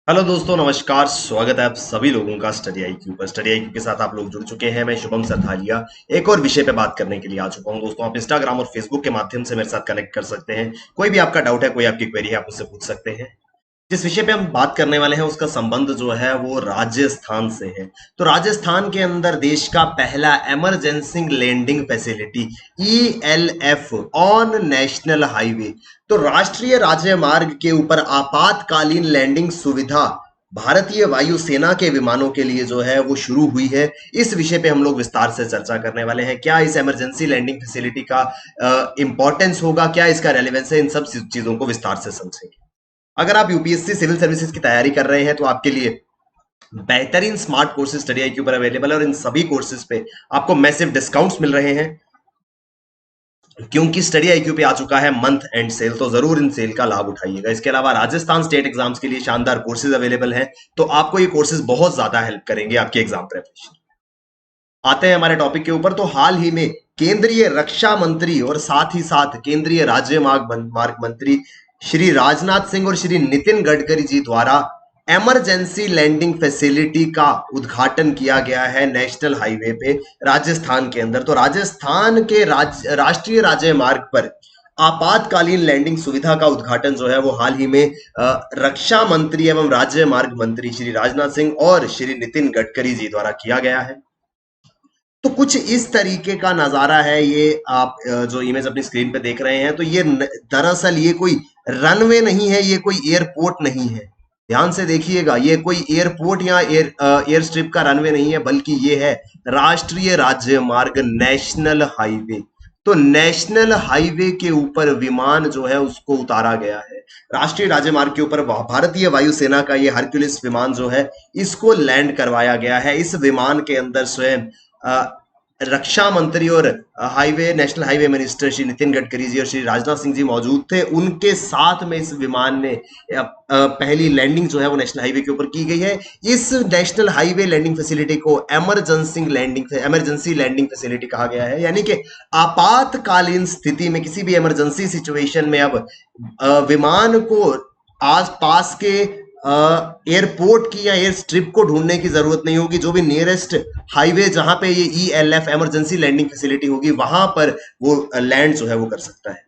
Hello दोस्तों, नमस्कार। स्वागत है आप सभी लोगों का स्टडी आईक्यू पर। स्टडी आईक्यू के साथ आप लोग जुड़ चुके हैं। मैं शुभम सरथालिया एक और विषय पे बात करने के लिए आ चुका हूं। दोस्तों, आप इंस्टाग्राम और फेसबुक के माध्यम से मेरे साथ कनेक्ट कर सकते हैं। कोई भी आपका डाउट है, कोई आपकी क्वेरी है, आप मुझसे पूछ सकते हैं। जिस विषय पे हम बात करने वाले हैं उसका संबंध जो है वो राजस्थान से है। तो राजस्थान के अंदर देश का पहला emergency landing facility ELF on national highway, तो राष्ट्रीय राजमार्ग के ऊपर आपातकालीन लैंडिंग सुविधा भारतीय वायुसेना के विमानों के लिए जो है वो शुरू हुई है। इस विषय पे हम लोग विस्तार से चर्चा करने वाले हैं। क्या इस इमरजेंसी लैंडिंग फैसिलिटी का इंपॉर्टेंस होगा, क्या इसका रेलेवेंस है, इन सब चीजों को विस्तार से समझेंगे। अगर आप यूपीएससी सिविल सर्विसेज की तैयारी कर रहे हैं तो आपके लिए बेहतरीन स्मार्ट कोर्सेज स्टडी आईक्यू पर अवेलेबल है, और इन सभी कोर्सेज पे आपको मैसिव डिस्काउंट्स मिल रहे हैं क्योंकि स्टडी आईक्यू पे आ चुका है मंथ एंड सेल। तो जरूर इन सेल का लाभ उठाइएगा। इसके अलावा राजस्थान स्टेट एग्जाम्स के लिए शानदार कोर्सेज अवेलेबल हैं, तो आपको ये कोर्सेज बहुत ज्यादा हेल्प करेंगे आपकी एग्जाम प्रिपरेशन। आते हैं हमारे टॉपिक के ऊपर। तो हाल ही में केंद्रीय रक्षा मंत्री और साथ ही साथ केंद्रीय राज्य मार्ग मंत्री श्री राजनाथ सिंह और श्री नितिन गडकरी जी द्वारा इमरजेंसी लैंडिंग फैसिलिटी का उद्घाटन किया गया है नेशनल हाईवे पे राजस्थान के अंदर। तो राजस्थान के राष्ट्रीय राजमार्ग पर आपातकालीन लैंडिंग सुविधा का उद्घाटन जो है वो हाल ही में रक्षा मंत्री एवं राज्य मार्ग मंत्री श्री राजनाथ सिंह और श्री नितिन गडकरी जी द्वारा किया गया है। तो कुछ इस तरीके का नजारा है ये। आप जो इमेज अपनी स्क्रीन पे देख रहे हैं, तो ये दरअसल ये कोई रनवे नहीं है, ये कोई एयरपोर्ट नहीं है। ध्यान से देखिएगा, ये कोई एयरपोर्ट या एयर स्ट्रिप का रनवे नहीं है, बल्कि ये है राष्ट्रीय राज्य मार्ग, नेशनल हाईवे। तो नेशनल हाईवे के ऊपर विमान जो है उसको उतारा गया है। राष्ट्रीय राजमार्ग के ऊपर भारतीय वायुसेना का ये हरक्यूलिस विमान जो है इसको लैंड करवाया गया है। इस विमान के अंदर स्वयं रक्षा मंत्री और highway national highway minister Shri Nitin Gadkari ji और श्री राजनाथ सिंह जी मौजूद थे। उनके साथ में इस विमान ने पहली लैंडिंग जो है वो नेशनल हाईवे के ऊपर की गई है। इस नेशनल हाईवे लैंडिंग फैसिलिटी को इमरजेंसी लैंडिंग फैसिलिटी कहा गया है, यानी कि आपातकालीन स्थिति में किसी भी इमरजेंसी सिचुएशन में अब विमान को आस पास के एयरपोर्ट की या एयर स्ट्रिप को ढूंढने की जरूरत नहीं होगी। जो भी नियरेस्ट हाईवे जहां पे ये ईएलएफ इमरजेंसी लैंडिंग फैसिलिटी होगी वहां पर वो लैंड जो है वो कर सकता है।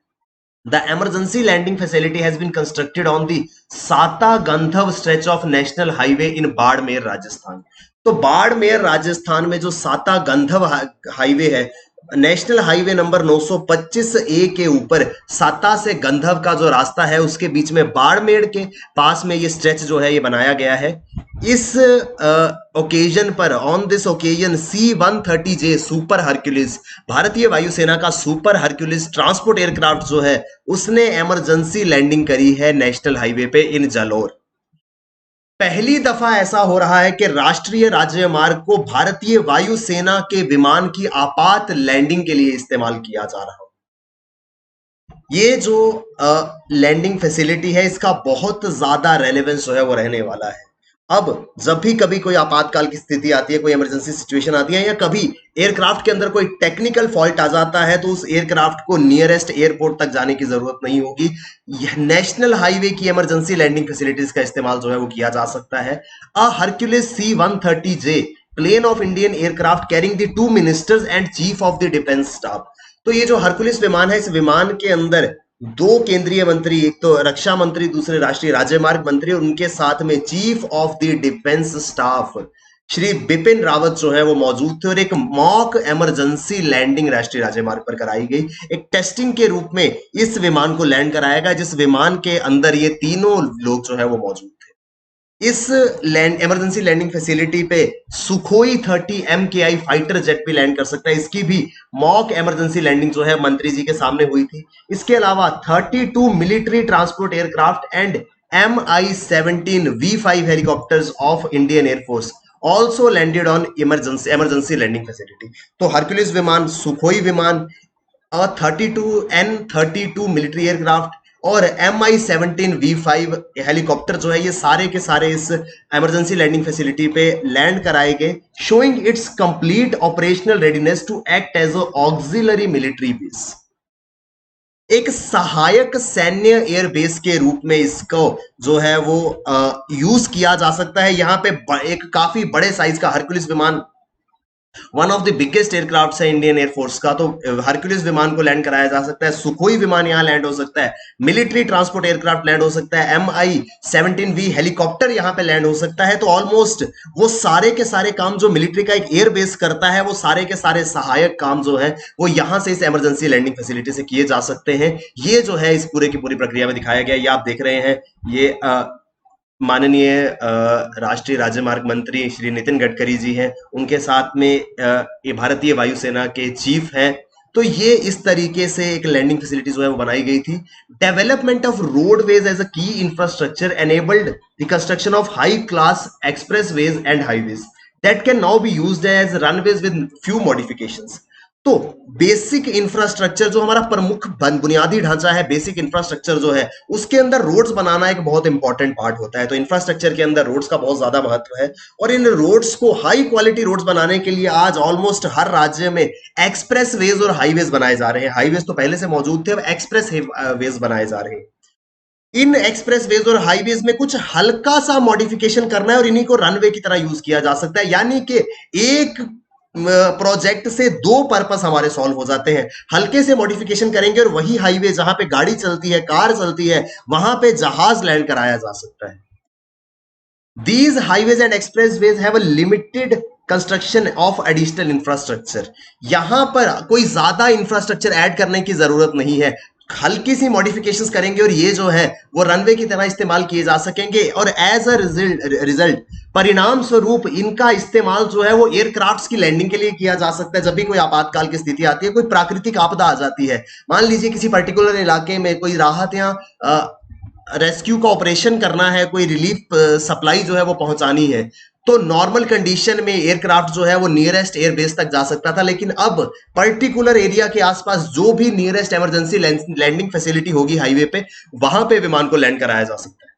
The emergency landing facility has been constructed on the Satta Gandhav stretch of national highway in Barmer Rajasthan. तो बाड़मेर राजस्थान में जो साता गंधव हाईवे है, नेशनल हाईवे नंबर 925 ए के ऊपर साता से गंधव का जो रास्ता है उसके बीच में बाड़मेर के पास में ये स्ट्रेच जो है ये बनाया गया है। इस ओकेजन पर, on this occasion, C-130J super Hercules, भारतीय वायुसेना का सुपर हरक्यूलिस ट्रांसपोर्ट एयरक्राफ्ट जो है उसने इमरजेंसी लैंडिंग करी है नेशनल हाईवे पे इन जालोर। पहली दफा ऐसा हो रहा है कि राष्ट्रीय राजमार्ग को भारतीय वायुसेना के विमान की आपात लैंडिंग के लिए इस्तेमाल किया जा रहा हो। ये जो लैंडिंग फैसिलिटी है इसका बहुत ज्यादा रेलेवेंस जो है वो रहने वाला है। अब जब भी कभी कोई आपातकाल की स्थिति आती है, कोई इमरजेंसी सिचुएशन आती है, या कभी एयरक्राफ्ट के अंदर कोई टेक्निकल फॉल्ट आ जाता है, तो उस एयरक्राफ्ट को नियरेस्ट एयरपोर्ट तक जाने की जरूरत नहीं होगी। नेशनल हाईवे की इमरजेंसी लैंडिंग फैसिलिटीज का इस्तेमाल जो है वो किया जा सकता है। A Hercules C-130J plane of Indian aircraft carrying the 2 ministers and chief of the defence staff. तो ये जो हरकुलिस विमान है, इस विमान के अंदर 2 केंद्रीय मंत्री, एक तो रक्षा मंत्री, दूसरे राष्ट्रीय राजमार्ग मंत्री, और उनके साथ में chief of the defence staff Shri Bipin Rawat जो है वो मौजूद थे। और एक मॉक इमरजेंसी लैंडिंग राष्ट्रीय राजमार्ग पर कराई गई। एक टेस्टिंग के रूप में इस विमान को लैंड कराया गया, जिस विमान के अंदर ये तीनों लोग जो है वो मौजूद थे। इस इमरजेंसी लैंडिंग फैसिलिटी पे सुखोई 30 MKI फाइटर जेट भी लैंड कर सकता है। इसकी भी मॉक इमरजेंसी लैंडिंग जो है मंत्री जी के सामने हुई थी। इसके अलावा 32 military transport aircraft and MI-17 V5 helicopters of Indian air force also landed on emergency landing facility. तो हरक्यूलिस विमान, सुखोई विमान, 32 मिलिट्री एयरक्राफ्ट और MI-17 V5 हेलीकॉप्टर जो है ये सारे के सारे इस इमरजेंसी लैंडिंग फैसिलिटी पे लैंड कराए गए, showing its complete operational readiness to act as auxiliary military base. एक सहायक सैन्य एयरबेस के रूप में इसको जो है वो यूज किया जा सकता है। यहाँ पे एक काफी बड़े साइज का हरकुलिस विमान, one of the biggest aircraft है इंडियन एयरफोर्स का, तो हरक्यूलिस विमान को लैंड कराया जा सकता है, सुखोई विमान यहां लैंड हो सकता है, मिलिट्री ट्रांसपोर्ट एयरक्राफ्ट लैंड हो सकता है, MI-17V हेलीकॉप्टर यहां पे लैंड हो सकता है। तो ऑलमोस्ट वो सारे के सारे काम जो मिलिट्री का एक एयरबेस करता है, वो सारे के सारे सहायक काम जो है वो यहां से इस इमरजेंसी लैंडिंग फैसिलिटी से किए जा सकते हैं। ये जो है इस पूरे की पूरी प्रक्रिया में दिखाया गया, ये आप देख रहे हैं, ये माननीय राष्ट्रीय राजमार्ग मंत्री श्री नितिन गडकरी जी हैं, उनके साथ में ये भारतीय वायुसेना के चीफ हैं। तो ये इस तरीके से एक लैंडिंग फैसिलिटी जो है वो बनाई गई थी। Development of roadways as a key infrastructure enabled the construction of high class expressways and highways that can now be used as runways with few modifications. तो बेसिक इंफ्रास्ट्रक्चर जो हमारा प्रमुख बुनियादी ढांचा है, बेसिक इंफ्रास्ट्रक्चर जो है, उसके अंदर रोड्स बनाना एक बहुत इंपॉर्टेंट पार्ट होता है। तो इंफ्रास्ट्रक्चर के अंदर रोड्स का बहुत ज्यादा महत्व है, और इन रोड्स को हाई क्वालिटी रोड्स बनाने के लिए आज ऑलमोस्ट हर राज्य में एक्सप्रेस वेज और हाईवेज बनाए जा रहे हैं। हाईवेज तो पहले से मौजूद थे, अब एक्सप्रेस वेज बनाए जा रहे हैं। इन एक्सप्रेस वेज और हाईवेज में कुछ हल्का सा मॉडिफिकेशन करना है और इन्हीं को रनवे की तरह यूज किया जा सकता है, यानी कि एक प्रोजेक्ट से दो पर्पस हमारे सॉल्व हो जाते हैं। हल्के से मॉडिफिकेशन करेंगे और वही हाईवे जहां पे गाड़ी चलती है, कार चलती है, वहां पे जहाज लैंड कराया जा सकता है। These highways and expressways have a limited construction of additional infrastructure. यहां पर कोई ज्यादा इंफ्रास्ट्रक्चर ऐड करने की जरूरत नहीं है, हल्की सी मॉडिफिकेशंस करेंगे और ये जो है वो रनवे की तरह इस्तेमाल किए जा सकेंगे। और एज अ रिजल्ट परिणाम स्वरूप इनका इस्तेमाल जो है वो एयरक्राफ्ट्स की लैंडिंग के लिए किया जा सकता है। जब भी कोई आपातकाल की स्थिति आती है, कोई प्राकृतिक आपदा आ जाती है, मान लीजिए किसी पर्टिकुलर इलाके में कोई राहत या रेस्क्यू का ऑपरेशन करना है, कोई रिलीफ सप्लाई जो है वो पहुंचानी है, तो नॉर्मल कंडीशन में एयरक्राफ्ट जो है वो नियरेस्ट एयरबेस तक जा सकता था। लेकिन अब पर्टिकुलर एरिया के आसपास जो भी नियरेस्ट इमरजेंसी लैंडिंग फैसिलिटी होगी हाईवे पे, वहां पे विमान को लैंड कराया जा सकता है।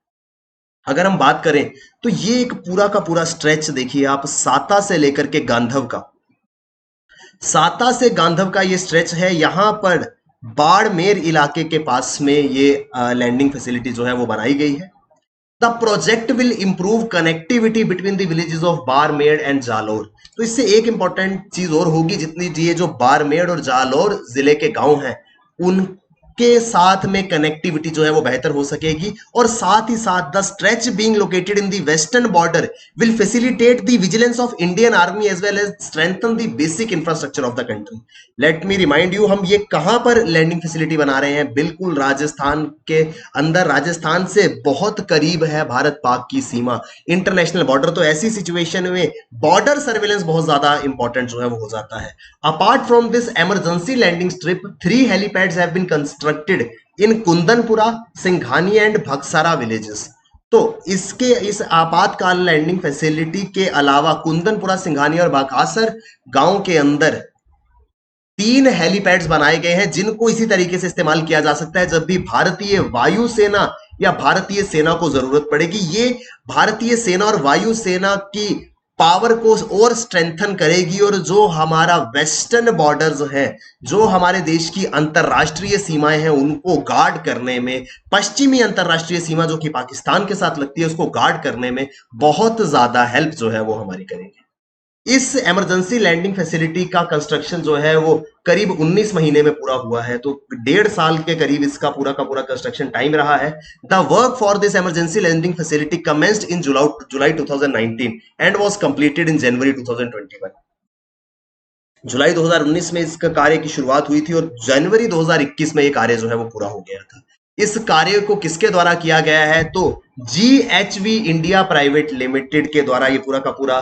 अगर हम बात करें तो ये एक पूरा का पूरा स्ट्रेच देखिए आप, साता से लेकर के गांधव का, साता से गांधव का ये स्ट्रेच है। यहां पर बाड़मेर इलाके के पास में ये लैंडिंग फैसिलिटी जो है वो बनाई गई है। The project will improve connectivity between the villages of Barmer and Jalore. तो इससे एक इंपॉर्टेंट चीज और होगी, जितनी ये जो बाड़मेर और जालोर जिले के गांव हैं उनके साथ में कनेक्टिविटी जो है वो बेहतर हो सकेगी। और साथ ही साथ the stretch being located in the western border will facilitate the vigilance of Indian army as well as strengthen the basic infrastructure of the country. Let me remind you, हम ये कहां पर लैंडिंग फैसिलिटी बना रहे हैं? बिल्कुल राजस्थान के अंदर, राजस्थान से बहुत करीब है भारत पाक की सीमा, इंटरनेशनल बॉर्डर। तो ऐसी सिचुएशन में बॉर्डर सर्वेलेंस बहुत ज्यादा इंपॉर्टेंट जो है वो हो जाता है। Apart from this emergency landing strip, 3 helipads have been constructed in Kundanpura, Singhani and Bhaksara villages. तो इसके इस आपातकाल लैंडिंग फैसिलिटी के अलावा कुंदनपुरा, सिंघानी और बाकासर गांव के अंदर 3 हेलीपैड्स बनाए गए हैं, जिनको इसी तरीके से इस्तेमाल किया जा सकता है जब भी भारतीय वायुसेना या भारतीय सेना को जरूरत पड़ेगी। ये भारतीय सेना और वायुसेना की पावर को और स्ट्रेंथन करेगी, और जो हमारा वेस्टर्न बॉर्डर्स है, जो हमारे देश की अंतरराष्ट्रीय सीमाएं हैं, उनको गार्ड करने में, पश्चिमी अंतरराष्ट्रीय सीमा जो कि पाकिस्तान के साथ लगती है, उसको गार्ड करने में बहुत ज्यादा हेल्प जो है वो हमारी करेगी। इस इमरजेंसी लैंडिंग फैसिलिटी का कंस्ट्रक्शन जो है वो करीब 19 महीने में पूरा हुआ है, तो 1.5 साल के करीब इसका पूरा का पूरा कंस्ट्रक्शन टाइम रहा है। The work for this emergency landing facility commenced in July 2019 and was completed in January 2021। जुलाई 2019 में इसका कार्य की शुरुआत हुई थी और जनवरी 2021 में ये कार्य जो है वो पूरा हो गया था। इस कार्य को किसके द्वारा किया गया है? तो GHV इंडिया प्राइवेट लिमिटेड के द्वारा ये पूरा का पूरा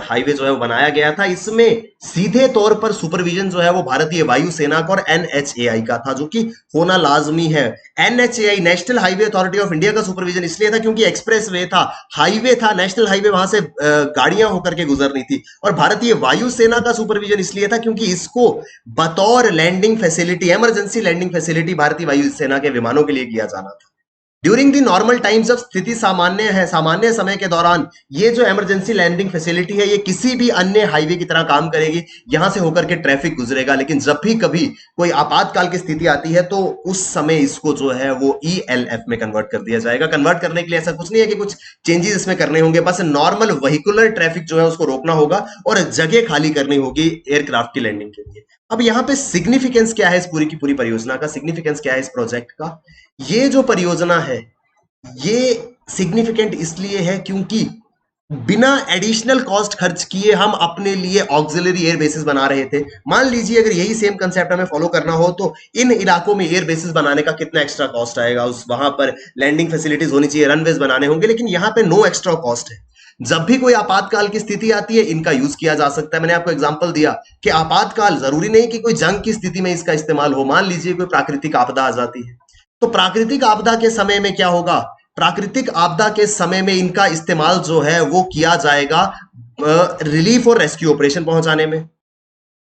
हाईवे जो है वो बनाया गया था। इसमें सीधे तौर पर सुपरविजन जो है वो भारतीय वायुसेना का और NHAI का था, जो कि होना लाजमी है। NHAI national highway authority of India का सुपरविजन इसलिए था क्योंकि एक्सप्रेस वे था, हाईवे था, नेशनल हाईवे, वहां से गाड़ियां होकर के गुजरनी थी। और भारतीय वायुसेना का सुपरविजन इसलिए था क्योंकि इसको बतौर landing facility, emergency landing facility भारतीय वायुसेना के विमानों के लिए किया जाना था। ड्यूरिंग दी नॉर्मल टाइम, जब स्थिति सामान्य है, सामान्य समय के दौरान ये जो इमरजेंसी लैंडिंग फैसिलिटी है ये किसी भी अन्य हाईवे की तरह काम करेगी, यहां से होकर के ट्रैफिक गुजरेगा। लेकिन जब भी कभी कोई आपातकाल की स्थिति आती है तो उस समय इसको जो है वो ईएलएफ में कन्वर्ट कर दिया जाएगा। कन्वर्ट करने के लिए ऐसा कुछ नहीं है कि कुछ चेंजेस इसमें करने होंगे, बस नॉर्मल व्हीकुलर ट्रैफिक जो है उसको रोकना होगा और जगह खाली करनी होगी एयरक्राफ्ट की लैंडिंग के लिए। अब यहाँ पे सिग्निफिकेंस क्या है इस पूरी की पूरी परियोजना का, सिग्निफिकेंस क्या है इस प्रोजेक्ट का? ये जो परियोजना है ये सिग्निफिकेंट इसलिए है क्योंकि बिना एडिशनल कॉस्ट खर्च किए हम अपने लिए ऑक्सिलरी एयर बेसिस बना रहे थे। मान लीजिए अगर यही सेम कंसेप्ट हमें फॉलो करना हो तो इन इलाकों में एयर बेसिस बनाने का कितना एक्स्ट्रा कॉस्ट आएगा, उस वहां पर लैंडिंग फैसिलिटीज होनी चाहिए, रनवेज बनाने होंगे, लेकिन यहां पे नो एक्स्ट्रा कॉस्ट है। जब भी कोई आपातकाल की स्थिति आती है इनका यूज किया जा सकता है। मैंने आपको एग्जांपल दिया कि आपातकाल जरूरी नहीं कि कोई जंग की स्थिति में इसका इस्तेमाल हो। मान लीजिए कोई प्राकृतिक आपदा आ जाती है तो प्राकृतिक आपदा के समय में क्या होगा, प्राकृतिक आपदा के समय में इनका इस्तेमाल जो है वो किया जाएगा रिलीफ और रेस्क्यू ऑपरेशन पहुंचाने में।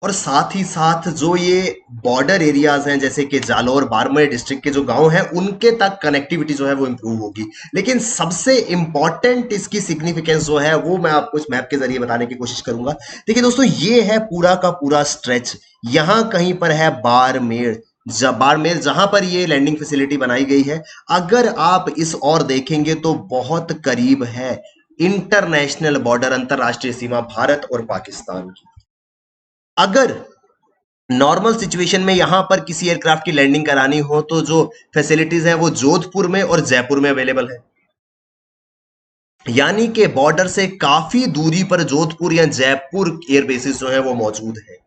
और साथ ही साथ जो ये बॉर्डर एरियाज हैं जैसे कि जालौर बाड़मेर डिस्ट्रिक्ट के जो गांव हैं उनके तक कनेक्टिविटी जो है वो इंप्रूव होगी। लेकिन सबसे इंपॉर्टेंट इसकी सिग्निफिकेंस जो है वो मैं आपको इस मैप के जरिए बताने की कोशिश करूंगा। देखिए दोस्तों, ये है पूरा का पूरा स्ट्रेच, यहां कहीं पर है बाड़मेर, बाड़मेर जहां पर ये लैंडिंग फैसिलिटी बनाई गई है। अगर आप इस ओर देखेंगे तो बहुत करीब है इंटरनेशनल बॉर्डर, अंतरराष्ट्रीय सीमा भारत और पाकिस्तान की। अगर नॉर्मल सिचुएशन में यहां पर किसी एयरक्राफ्ट की लैंडिंग करानी हो तो जो फैसिलिटीज हैं वो जोधपुर में और जयपुर में अवेलेबल है, यानी कि बॉर्डर से काफी दूरी पर जोधपुर या जयपुर एयर बेसिस जो है वो मौजूद है।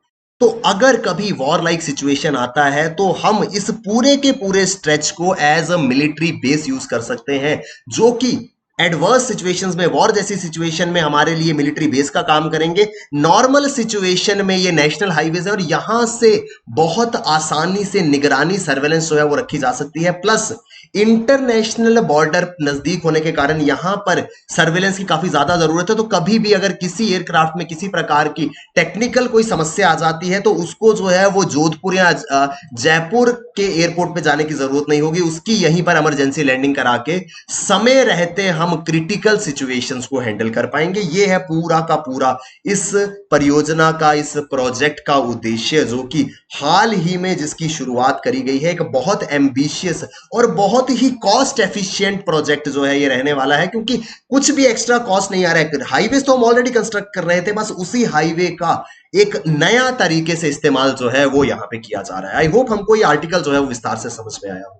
तो अगर कभी वॉर लाइक सिचुएशन आता है तो हम इस पूरे के पूरे स्ट्रेच को as a military base use कर सकते हैं, जो कि एडवर्स सिचुएशंस में, वॉर जैसी सिचुएशन में हमारे लिए मिलिट्री बेस का काम करेंगे। नॉर्मल सिचुएशन में ये नेशनल हाईवेज है और यहां से बहुत आसानी से निगरानी, सर्वेलेंस जो है वो रखी जा सकती है। प्लस इंटरनेशनल बॉर्डर नजदीक होने के कारण यहां पर सर्वेलेंस की काफी ज्यादा जरूरत है। तो कभी भी अगर किसी एयरक्राफ्ट में किसी प्रकार की टेक्निकल कोई समस्या आ जाती है तो उसको जो है वो जोधपुर या जयपुर के एयरपोर्ट पे जाने की जरूरत नहीं होगी, उसकी यहीं पर इमरजेंसी लैंडिंग करा के समय रहते हम क्रिटिकल सिचुएशंस को हैंडल कर पाएंगे। ये है पूरा का पूरा इस परियोजना का, इस प्रोजेक्ट का उद्देश्य, जो कि हाल ही में जिसकी शुरुआत करी गई है। एक बहुत एम्बिशियस और बहुत ही कॉस्ट एफिशिएंट प्रोजेक्ट जो है ये रहने वाला है, क्योंकि कुछ भी एक्स्ट्रा कॉस्ट नहीं आ रहा है। हाईवेज तो हम ऑलरेडी कंस्ट्रक्ट कर रहे थे, बस उसी हाईवे का एक नया तरीके से इस्तेमाल जो है वो यहाँ पे किया जा रहा है। आई होप हमको ये आर्टिकल जो है वो विस्तार से समझ में आया होगा।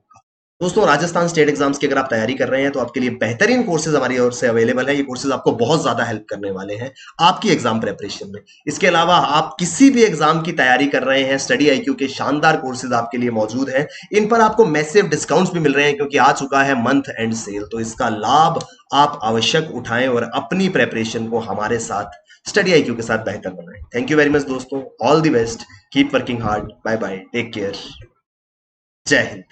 दोस्तों, राजस्थान स्टेट एग्जाम्स की अगर आप तैयारी कर रहे हैं तो आपके लिए बेहतरीन कोर्सेज हमारी ओर से अवेलेबल है। ये कोर्सेज आपको बहुत ज्यादा हेल्प करने वाले हैं आपकी एग्जाम प्रिपरेशन में। इसके अलावा आप किसी भी एग्जाम की तैयारी कर रहे हैं, स्टडी आईक्यू के शानदार कोर्सेज आपके लिए मौजूद हैं। इन पर आपको मैसिव डिस्काउंट्स भी मिल रहे हैं क्योंकि आ चुका है मंथ एंड सेल। तो इसका लाभ आप आवश्यक उठाएं और अपनी प्रेपरेशन को हमारे साथ, स्टडी आईक्यू के साथ बेहतर बनाएं। थैंक यू वेरी मच दोस्तों, all the best, keep working hard, bye bye, take care, जय हिंद।